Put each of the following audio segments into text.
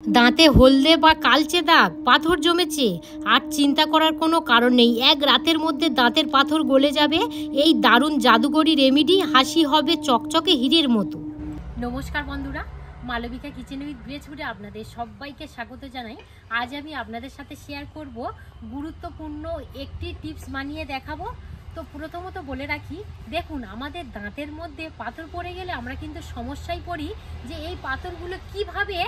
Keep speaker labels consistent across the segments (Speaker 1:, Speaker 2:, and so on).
Speaker 1: দাঁতে হলদে বা কালচে দাগ, পাথর জমেছে, আর চিন্তা করার কোনো কারণ নেই। এক রাতের মধ্যে দাঁতের পাথর গলে যাবে। এই দারুণ জাদুকরি রেমেডি, হাসি হবে চকচকে হীরের মতো। নমস্কার বন্ধুরা, মালবিকা কিচেন উইথ ভেজ ফুডে আপনাদের সবাইকে স্বাগত জানাই। আজ আমি আপনাদের সাথে শেয়ার করব গুরুত্বপূর্ণ একটি টিপস বানিয়ে দেখাবো। তো প্রথমত বলে রাখি, দেখুন আমাদের দাঁতের মধ্যে পাথর পড়ে গেলে আমরা কিন্তু সমস্যায় পড়ি যে এই পাথরগুলো কিভাবে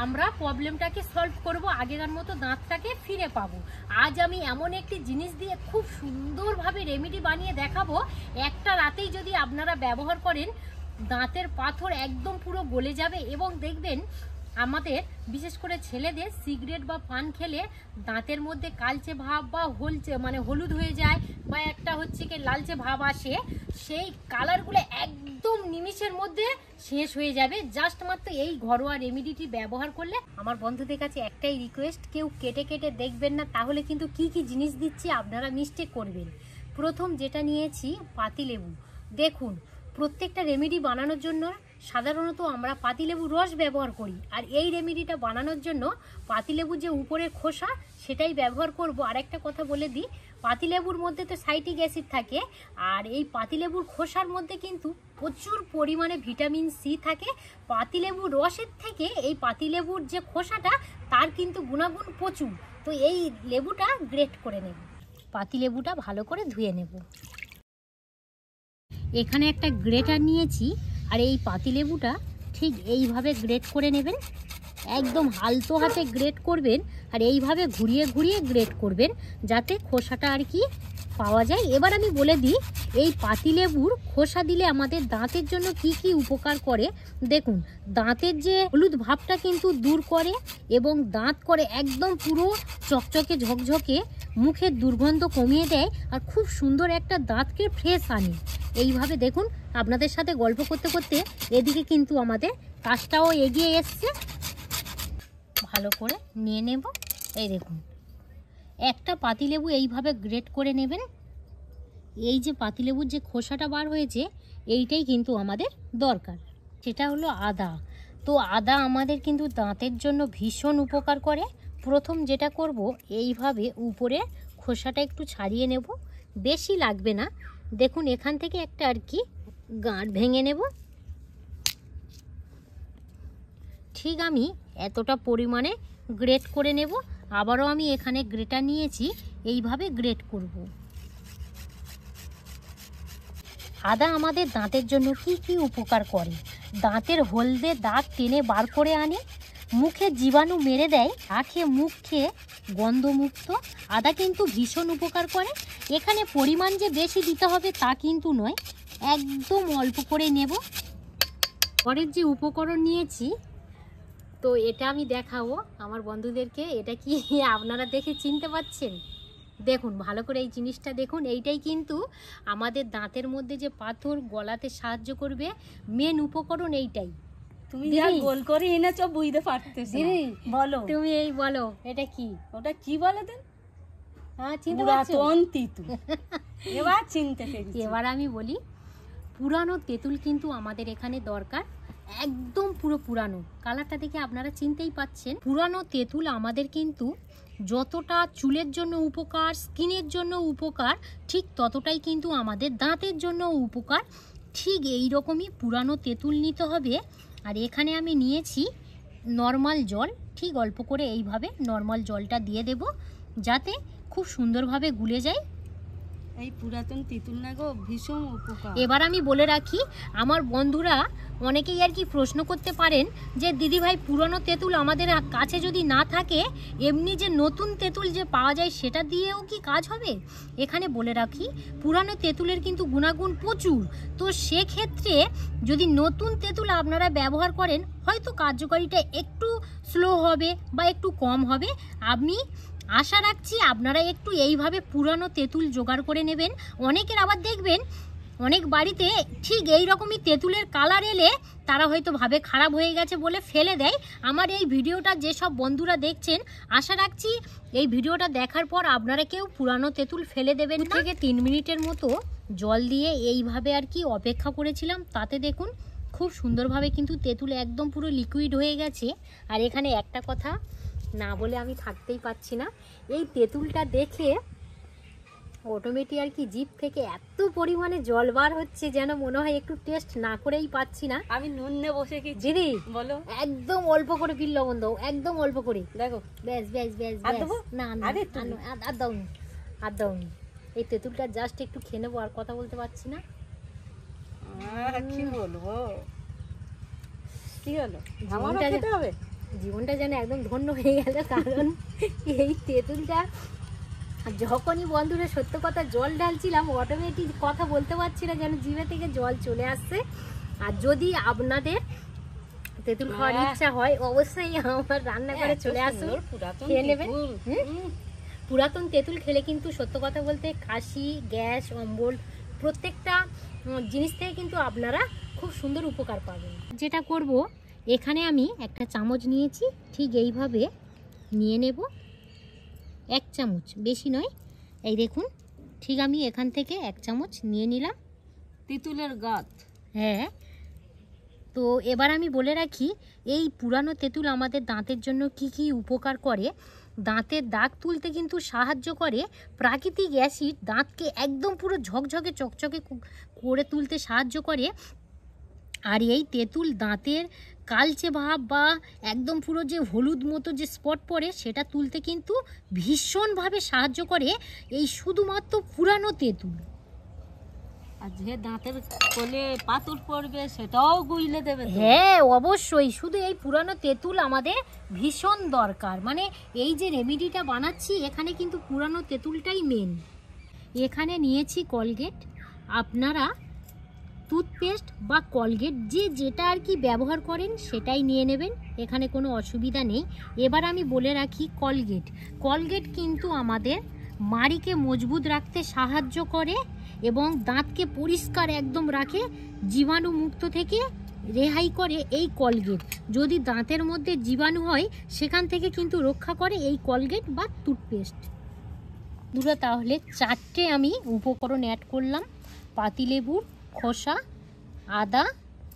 Speaker 1: আমরা প্রবলেমটাকে সলভ করব, আগেকার মতো দাঁতটাকে ফিরে পাবো। আজ আমি এমন একটি জিনিস দিয়ে খুব সুন্দরভাবে রেমেডি বানিয়ে দেখাবো। একটা রাতেই যদি আপনারা ব্যবহার করেন, দাঁতের পাথর একদম পুরো গলে যাবে। এবং দেখবেন আমাদের বিশেষ করে ছেলেদের সিগারেট বা পান খেলে দাঁতের মধ্যে কালচে ভাব বা হলুদ হয়ে যায়, বা একটা হচ্ছে কি লালচে ভাব আসে, সেই কালারগুলো একদম নিমিষের মধ্যে শেষ হয়ে যাবে জাস্ট মাত্র এই ঘরোয়া রেমেডিটি ব্যবহার করলে। আমার বন্ধুদের কাছে একটাই রিকোয়েস্ট, কেউ কেটে কেটে দেখবেন না, তাহলে কিন্তু কি কি জিনিস দিচ্ছি আপনারা মিস্টেক করবেন। প্রথম যেটা নিয়েছি পাতিলেবু। দেখুন, প্রত্যেকটা রেমেডি বানানোর জন্য সাধারণত আমরা পাতিলেবুর রস ব্যবহার করি, আর এই রেমেডিটা বানানোর জন্য পাতিলেবুর যে উপরের খোসা সেটাই ব্যবহার করব। আর একটা কথা বলে দিই, পাতিলেবুর মধ্যে তো সাইট্রিক অ্যাসিড থাকে, আর এই পাতিলেবুর খোসার মধ্যে কিন্তু প্রচুর পরিমাণে ভিটামিন সি থাকে। পাতিলেবুর রসের থেকে এই পাতিলেবুর যে খোসাটা তার কিন্তু গুণাগুণ প্রচুর। তো এই লেবুটা গ্রেট করে নেব, পাতিলেবুটা ভালো করে ধুয়ে নেব। এখানে একটা গ্রেটার নিয়েছি, আর এই পাতিলেবুটা ঠিক এইভাবে গ্রেট করে নেবেন। একদম আলতো হাতে গ্রেট করবেন, আর এইভাবে ঘুরিয়ে ঘুরিয়ে গ্রেট করবেন যাতে খোসাটা আর কি পাওয়া যায়। এবার আমি বলে দিই, এই পাতিলেবুর খোসা দিলে আমাদের দাঁতের জন্য কি কি উপকার করে। দেখুন, দাঁতের যে হলুদ ভাবটা কিন্তু দূর করে, এবং দাঁত করে একদম পুরো চকচকে ঝকঝকে, মুখের দুর্গন্ধ কমিয়ে দেয়, আর খুব সুন্দর একটা দাঁতকে ফ্রেশ আনে। এইভাবে দেখুন, আপনাদের সাথে গল্প করতে করতে এদিকে কিন্তু আমাদের কাজটাও এগিয়ে এসছে। ভালো করে নিয়ে নেব। এই দেখুন, একটা পাতিলেবু এইভাবে গ্রেট করে নেবেন। এই যে পাতিলেবুর যে খোসাটা বার হয়েছে, এইটাই কিন্তু আমাদের দরকার। সেটা হলো আদা। তো আদা আমাদের কিন্তু দাঁতের জন্য ভীষণ উপকার করে। প্রথম যেটা করব, এইভাবে উপরে খোসাটা একটু ছাড়িয়ে নেব, বেশি লাগবে না। দেখুন, এখান থেকে একটা আর কি গাঁট ভেঙে নেব। ঠিক আমি এতটা পরিমাণে গ্রেট করে নেব। আবারও আমি এখানে গ্রেটার নিয়েছি, এইভাবে গ্রেট করব। আদা আমাদের দাঁতের জন্য কি কি উপকার করে। দাঁতের হলদে দাগ টেনে বার করে আনে, মুখে জীবাণু মেরে দেয়, আখে মুখ খেয়ে গন্ধমুক্ত। আদা কিন্তু ভীষণ উপকার করে। এখানে পরিমাণ যে বেশি দিতে হবে তা কিন্তু নয়, একদম অল্প করে নেব। পরের যে উপকরণ নিয়েছি, তো এটা আমি দেখাবো আমার বন্ধুদেরকে। এটা কি আপনারা দেখে চিনতে পারছেন? দেখুন ভালো করে এই জিনিসটা দেখুন, এইটাই কিন্তু আমাদের দাঁতের মধ্যে যে পাথর গলাতে সাহায্য করবে। মেন উপকরণ এইটাই।
Speaker 2: তুমি যা গোল করে এনেছো বুঝতে পারতেছ না। বলো,
Speaker 1: তুমি এই বলো এটা কি?
Speaker 2: ওটা কি বলে দেন?
Speaker 1: হ্যাঁ, চিনতে পারছো?
Speaker 2: তেঁতুল। এবার চিনতে পেরেছি।
Speaker 1: এবার আমি বলি, পুরানো তেঁতুল কিন্তু আমাদের এখানে দরকার। একদম পুরো পুরানো, কালারটা দেখে আপনারা চিনতেই পাচ্ছেন। পুরানো তেঁতুল আমাদের কিন্তু যতটা চুলের জন্য উপকার, স্কিনের জন্য উপকার, ঠিক ততটাই কিন্তু আমাদের দাঁতের জন্য উপকার। ঠিক এই রকমই পুরানো তেঁতুল নিতে হবে। আর এখানে আমি নিয়েছি নর্মাল জল, ঠিক অল্প করে এইভাবে নর্মাল জলটা দিয়ে দেব, যাতে খুব সুন্দরভাবে গুলে যায়।
Speaker 2: এই পুরাতন তেঁতুল না গো, ভীষণ উপকার।
Speaker 1: এবার আমি বলে রাখি, আমার বন্ধুরা অনেকেই আর কি প্রশ্ন করতে পারেন যে দিদিভাই, পুরনো তেঁতুল আমাদের কাছে যদি না থাকে, এমনি যে নতুন তেঁতুল যে পাওয়া যায় সেটা দিয়েও কি কাজ হবে? এখানে বলে রাখি, পুরানো তেঁতুলের কিন্তু গুণাগুণ প্রচুর। তো সেক্ষেত্রে যদি নতুন তেঁতুল আপনারা ব্যবহার করেন, হয়তো কার্যকারিতা একটু স্লো হবে বা একটু কম হবে। আমি আশা রাখছি আপনারা একটু এইভাবে পুরানো তেঁতুল জোগাড় করে নেবেন। অনেকের আবার দেখবেন অনেক বাড়িতে ঠিক এই রকমই তেঁতুলের কালার এলে তারা হয়তো ভাবে খারাপ হয়ে গেছে বলে ফেলে দেয়। আমার এই ভিডিওটা যেসব বন্ধুরা দেখছেন, আশা রাখছি এই ভিডিওটা দেখার পর আপনারা কেউ পুরানো তেঁতুল ফেলে দেবেন না। থেকে 3 মিনিটের মতো জল দিয়ে এইভাবে আর কি অপেক্ষা করেছিলাম, তাতে দেখুন খুব সুন্দরভাবে কিন্তু তেঁতুল একদম পুরো লিকুইড হয়ে গেছে। আর এখানে একটা কথা না বলে আমি থাকতেই পারছি না, এই তেঁতুলটা দেখে অটোমেটিক আর কি জিভ থেকে এত পরিমাণে জল বার হচ্ছে যেন মনে হয় একটু টেস্ট না করেই পাচ্ছি না।
Speaker 2: আমি নুন নিয়ে বসে কি
Speaker 1: দিদি
Speaker 2: বলো,
Speaker 1: একদম অল্প করে বিল লবণ দাও, একদম অল্প করে।
Speaker 2: দেখো
Speaker 1: ব্যাস ব্যাস ব্যাস
Speaker 2: আর
Speaker 1: ব্যাস।
Speaker 2: দেবো?
Speaker 1: না না আর দাও না, আর দাও না। এই তেঁতুলটা জাস্ট একটু খেয়ে নেবো, আর কথা বলতে পারছি না।
Speaker 2: কি বলবো, কি হলো,
Speaker 1: জীবনটা
Speaker 2: খেতে হবে?
Speaker 1: জীবনটা যেন একদম ধন্য হয়ে গেল, কারণ এই তেঁতুলটা যখনই বন্ধুরা সত্য কথা জল ঢালছিলাম অটোমেটিক কথা বলতে পারছি না, যেন জিভে থেকে জল চলে আসছে। আর যদি আপনাদের তেঁতুল খাওয়ার ইচ্ছা হয় অবশ্যই আমার রান্না করে চলে আসুন, খেয়ে নেবেন। পুরাতন তেঁতুল খেলে কিন্তু সত্য কথা বলতে কাশি, গ্যাস, অম্বল প্রত্যেকটা জিনিস থেকে কিন্তু আপনারা খুব সুন্দর উপকার পাবেন। যেটা করব, এখানে আমি একটা চামচ নিয়েছি, ঠিক এইভাবে নিয়ে নেব, 1 চামচ, বেশি নয়। এই দেখুন, ঠিক আমি এখান থেকে 1 চামচ নিয়ে নিলাম
Speaker 2: তেঁতুলের গাছ।
Speaker 1: হ্যাঁ, তো এবার আমি বলে রাখি এই পুরানো তেঁতুল আমাদের দাঁতের জন্য কি কি উপকার করে। দাঁতের দাগ তুলতে কিন্তু সাহায্য করে, প্রাকৃতিক অ্যাসিড দাঁতকে একদম পুরো ঝকঝকে চকচকে করে তুলতে সাহায্য করে। আর এই তেঁতুল দাঁতের কালচে ভাব বা একদম পুরো যে হলুদ মতো যে স্পট পড়ে সেটা তুলতে কিন্তু ভীষণভাবে সাহায্য করে এই শুধুমাত্র পুরানো তেঁতুল।
Speaker 2: আর যে দাঁতের কোলে পাথর পড়বে সেটাও গুইলে দেবে।
Speaker 1: হ্যাঁ অবশ্যই, শুধু এই পুরানো তেঁতুল আমাদের ভীষণ দরকার। মানে এই যে রেমেডিটা বানাচ্ছি এখানে কিন্তু পুরানো তেঁতুলটাই মেন। এখানে নিয়েছি কলগেট, আপনারা টুথপেস্ট বা কলগেট যে যেটা আর কি ব্যবহার করেন সেটাই নিয়ে নেবেন, এখানে কোনো অসুবিধা নেই। এবার আমি বলে রাখি কলগেট কিন্তু আমাদের মাড়িকে মজবুত রাখতে সাহায্য করে এবং দাঁতকে পরিষ্কার একদম রাখে, জীবাণু মুক্ত থেকে রেহাই করে এই কলগেট। যদি দাঁতের মধ্যে জীবাণু হয় সেখান থেকে কিন্তু রক্ষা করে এই কলগেট বা টুথপেস্ট দুটো। তাহলে 4টে আমি উপকরণ অ্যাড করলাম, পাতিলেবুর খোসা, আদা,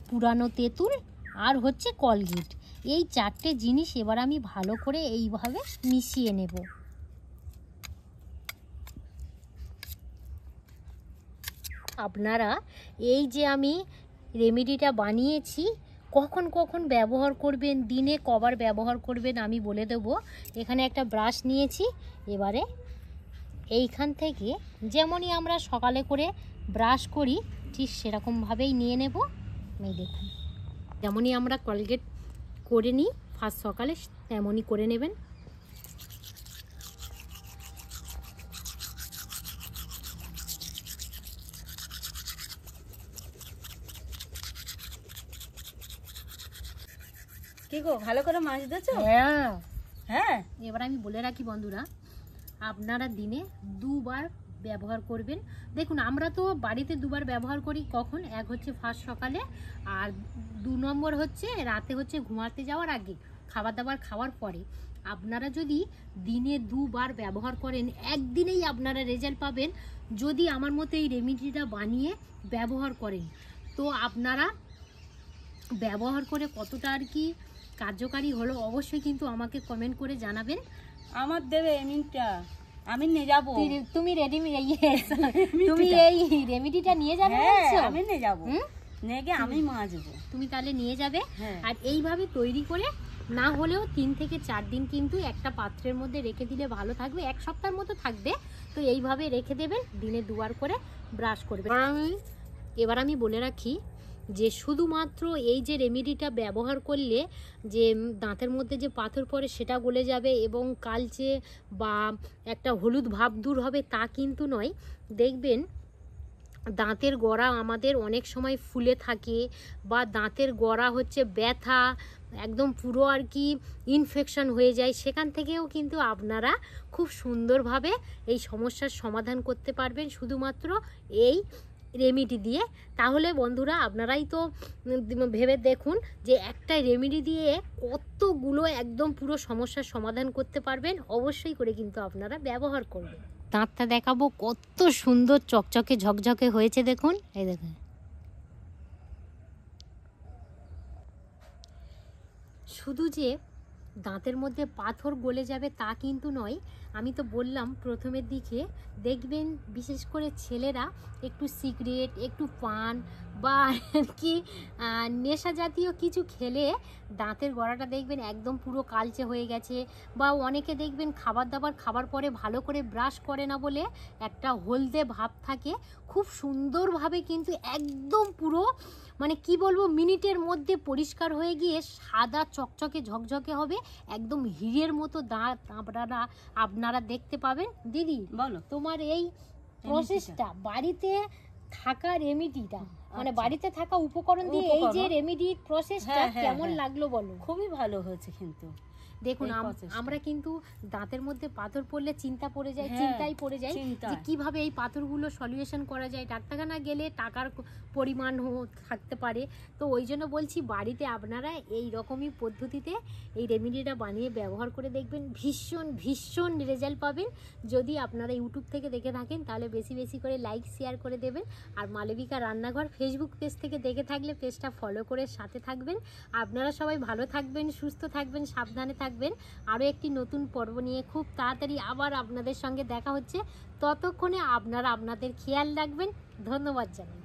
Speaker 1: পুরানো তেঁতুল আর হচ্ছে কলগেট। এই 4টে জিনিস এবার আমি ভালো করে এইভাবে মিশিয়ে নেব। আপনারা এই যে আমি রেমেডিটা বানিয়েছি কখন কখন ব্যবহার করবেন, দিনে কবার ব্যবহার করবেন আমি বলে দেব। এখানে একটা ব্রাশ নিয়েছি, এবারে এইখান থেকে যেমনই আমরা সকালে করে ব্রাশ করি ঠিক সেরকমভাবেই নিয়ে নেব। এই দেখুন, যেমনই আমরা কলগেট করে নিই ফার্স্ট সকালে তেমনই করে নেবেন।
Speaker 2: কি গো, ভালো করে মাছ দিয়েছো?
Speaker 1: হ্যাঁ
Speaker 2: হ্যাঁ।
Speaker 1: এবার আমি বলে রাখি বন্ধুরা, আপনারা দিনে 2 বার ব্যবহার করবেন। দেখুন আমরা তো বাড়িতে 2 বার ব্যবহার করি, কখন? এক হচ্ছে ফার্স্ট সকালে, আর 2 নম্বর হচ্ছে রাতে, হচ্ছে ঘুমাতে যাওয়ার আগে, খাবার দাবার খাওয়ার পরে। আপনারা যদি দিনে 2 বার ব্যবহার করেন একদিনেই আপনারা রেজাল্ট পাবেন। যদি আমার মতো এই রেমেডিটা বানিয়ে ব্যবহার করেন তো আপনারা ব্যবহার করে কতটা আর কি কার্যকারী হলো অবশ্যই কিন্তু আমাকে কমেন্ট করে জানাবেন।
Speaker 2: আমার দেবে এমনিটা, আমি নিয়ে যাবো।
Speaker 1: তুমি রেডি, তুমি এই রেমেডিটা নিয়ে যাবে?
Speaker 2: আমি নিয়ে যাবো, নিয়ে গিয়ে আমি মাজবো,
Speaker 1: তুমি তাহলে নিয়ে যাবে। আর এইভাবে তৈরি করে না হলেও 3 থেকে 4 দিন কিন্তু একটা পাত্রের মধ্যে রেখে দিলে ভালো থাকবে, 1 সপ্তাহের মতো থাকবে। তো এইভাবে রেখে দেবেন, দিনে 2 বার করে ব্রাশ করবেন। এবার আমি বলে রাখি যে শুধুমাত্র এই যে রেমেডিটা ব্যবহার করলে যে দাঁতের মধ্যে যে পাথর পড়ে সেটা গলে যাবে এবং কালচে বা একটা হলুদ ভাব দূর হবে তা কিন্তু নয়। দেখবেন দাঁতের গোড়া আমাদের অনেক সময় ফুলে থাকে বা দাঁতের গোড়া হচ্ছে ব্যথা, একদম পুরো আর কি ইনফেকশন হয়ে যায়, সেখান থেকেও কিন্তু আপনারা খুব সুন্দরভাবে এই সমস্যার সমাধান করতে পারবেন শুধুমাত্র এই রেমেডি দিয়ে। তাহলে বন্ধুরা আপনারাই তো ভেবে দেখুন যে একটা রেমেডি দিয়ে কতগুলো একদম পুরো সমস্যার সমাধান করতে পারবেন। অবশ্যই করে কিন্তু আপনারা ব্যবহার করবেন। দাঁতটা দেখাবো কত সুন্দর চকচকে ঝকঝকে হয়েছে, দেখুন, এই দেখুন শুধু যে দাঁতের মধ্যে পাথর গলে যাবে তা কিন্তু নয়। আমি তো বললাম প্রথমের দিকে দেখবেন বিশেষ করে ছেলেরা একটু সিগারেট, একটু পান বা কি নেশা জাতীয় কিছু খেলে দাঁতের গোড়াটা দেখবেন একদম পুরো কালচে হয়ে গেছে। বা অনেকে দেখবেন খাবার দাবার খাবার পরে ভালো করে ব্রাশ করে না বলে একটা হলদে ভাব থাকে। খুব সুন্দরভাবে কিন্তু একদম পুরো মানে কি বলবো মিনিটের মধ্যে পরিষ্কার হয়ে গিয়ে সাদা চকচকে ঝকঝকে হবে, একদম হীরের মতো দাঁত আপনারা দেখতে পাবেন। দিদি বলো তোমার এই প্রসেসটা বাড়িতে থাকা রেমিডিটা মানে বাড়িতে থাকা উপকরণ দিয়ে এই যে রেমিডি প্রসেসটা কেমন লাগলো বলো?
Speaker 2: খুবই ভালো হয়েছে কিন্তু
Speaker 1: দেখুন আমরা কিন্তু দাঁতের মধ্যে পাথর পড়লে চিন্তা পড়ে যায়, চিন্তায় পড়ে যায় যে কিভাবে এই পাথরগুলো সলিউশন করা যায়। ডাক্তারখানা গেলে টাকার পরিমাণ থাকতে পারে, তো ওই জন্য বলছি বাড়িতে আপনারা এই রকমই পদ্ধতিতে এই রেমেডিটা বানিয়ে ব্যবহার করে দেখবেন, ভীষণ ভীষণ রেজাল্ট পাবেন। যদি আপনারা ইউটিউব থেকে দেখে থাকেন তাহলে বেশি বেশি করে লাইক শেয়ার করে দেবেন। আর মালবিকা রান্নাঘর ফেসবুক পেজ থেকে দেখে থাকলে পেজটা ফলো করে সাথে থাকবেন। আপনারা সবাই ভালো থাকবেন, সুস্থ থাকবেন, সাবধানে থাকবেন। আরও একটি নতুন পর্ব নিয়ে খুব তাড়াতাড়ি আবার আপনাদের সঙ্গে দেখা হচ্ছে। ততক্ষণে আপনারা আপনাদের খেয়াল রাখবেন। ধন্যবাদ জানাই।